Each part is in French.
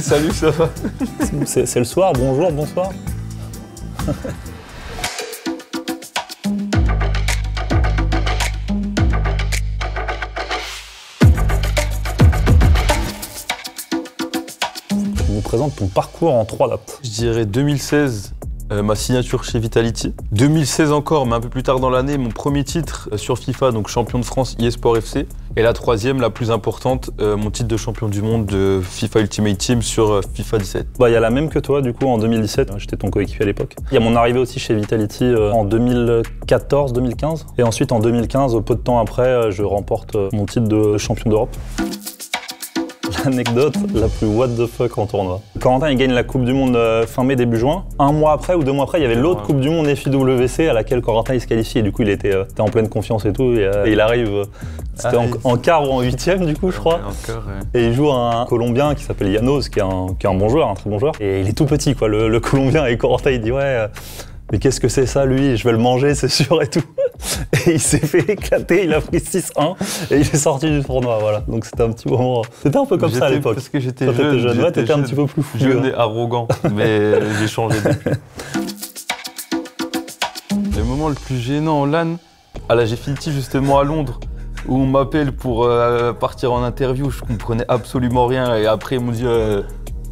Salut, ça va? C'est le soir, bonjour, bonsoir. Tu nous présentes ton parcours en 3 dates. Je dirais 2016, ma signature chez Vitality. 2016 encore, mais un peu plus tard dans l'année, mon premier titre sur FIFA, donc champion de France eSport FC. Et la troisième, la plus importante, mon titre de champion du monde de FIFA Ultimate Team sur FIFA 17. Bah, il y a la même que toi, du coup, en 2017. J'étais ton coéquipier à l'époque. Il y a mon arrivée aussi chez Vitality en 2014-2015. Et ensuite, en 2015, peu de temps après, je remporte mon titre de champion d'Europe. L'anecdote la plus what the fuck en tournoi. Corentin, il gagne la Coupe du Monde fin mai, début juin. Un mois après ou 2 mois après, il y avait l'autre Coupe du Monde FIWC à laquelle Corentin il se qualifie. Et du coup, il était en pleine confiance et tout. Et il arrive, c'était en quart ou en 8e du coup, je crois. Et il joue un Colombien qui s'appelle Llanos, qui est un bon joueur, un très bon joueur. Et il est tout petit, quoi, le Colombien. Et Corentin, il dit ouais, mais qu'est-ce que c'est ça, lui? Je vais le manger, c'est sûr et tout. Et il s'est fait éclater, il a pris 6-1 et il est sorti du tournoi, voilà. Donc c'était un petit moment. C'était un peu comme ça à l'époque. Parce que j'étais jeune. Ouais, t'étais un petit peu plus fou. Jeune et arrogant, mais j'ai changé depuis. Le moment le plus gênant en LAN, à la G-Filty justement à Londres, où on m'appelle pour partir en interview, je comprenais absolument rien et après ils m'ont dit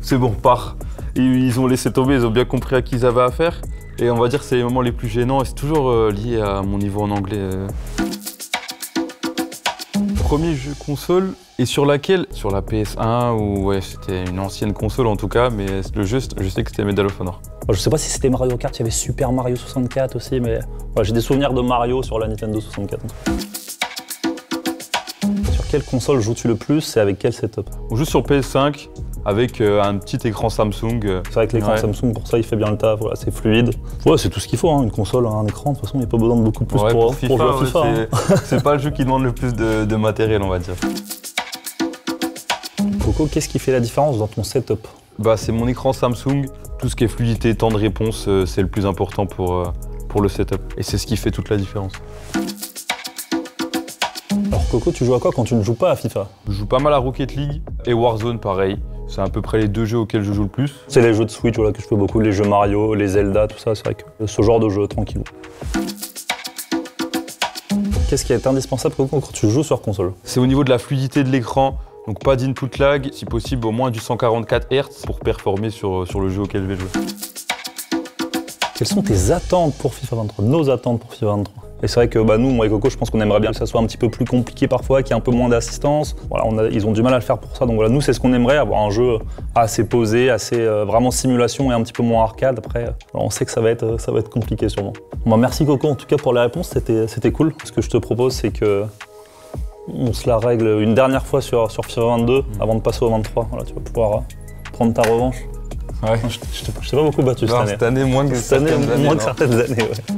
c'est bon, pars. Et ils ont laissé tomber, ils ont bien compris à qui ils avaient affaire. Et on va dire que c'est les moments les plus gênants et c'est toujours lié à mon niveau en anglais. Premier jeu console et sur laquelle? Sur la PS1 ou ouais, c'était une ancienne console en tout cas, mais le jeu, je sais que c'était Medal of Honor. Je sais pas si c'était Mario Kart, il y avait Super Mario 64 aussi, mais ouais, j'ai des souvenirs de Mario sur la Nintendo 64. Sur quelle console joues-tu le plus et avec quel setup? On joue sur PS5. Avec un petit écran Samsung. C'est vrai que l'écran Samsung, pour ça, il fait bien le taf, voilà, c'est fluide. Ouais, c'est tout ce qu'il faut, hein, une console, un écran, de toute façon, il n'y a pas besoin de beaucoup plus pour jouer à FIFA. C'est pas le jeu qui demande le plus de matériel, on va dire. Coco, qu'est-ce qui fait la différence dans ton setup? Bah, c'est mon écran Samsung. Tout ce qui est fluidité, temps de réponse, c'est le plus important pour le setup. Et c'est ce qui fait toute la différence. Alors Coco, tu joues à quoi quand tu ne joues pas à FIFA? Je joue pas mal à Rocket League et Warzone, pareil. C'est à peu près les 2 jeux auxquels je joue le plus. C'est les jeux de Switch voilà, que je fais beaucoup, les jeux Mario, les Zelda, tout ça, c'est vrai que ce genre de jeu, tranquille. Qu'est-ce qui est indispensable Coco quand tu joues sur console? C'est au niveau de la fluidité de l'écran, donc pas d'input lag, si possible au moins du 144 Hz pour performer sur le jeu auquel je vais jouer. Quelles sont tes attentes pour FIFA 23, nos attentes pour FIFA 23? Et c'est vrai que nous, moi et Coco, je pense qu'on aimerait bien que ça soit un petit peu plus compliqué parfois, qu'il y ait un peu moins d'assistance. Voilà, ils ont du mal à le faire pour ça. Donc voilà, nous, c'est ce qu'on aimerait, avoir un jeu assez posé, assez vraiment simulation et un petit peu moins arcade. Après, on sait que ça va être compliqué sûrement. Bon, merci Coco, en tout cas pour les réponses, c'était cool. Ce que je te propose, c'est que on se la règle une dernière fois sur FIFA 22 avant de passer au 23. Voilà, tu vas pouvoir prendre ta revanche. Ouais. Je t'ai pas beaucoup battu cette année. Cette année, moins que certaines années. Moins que certaines années, ouais.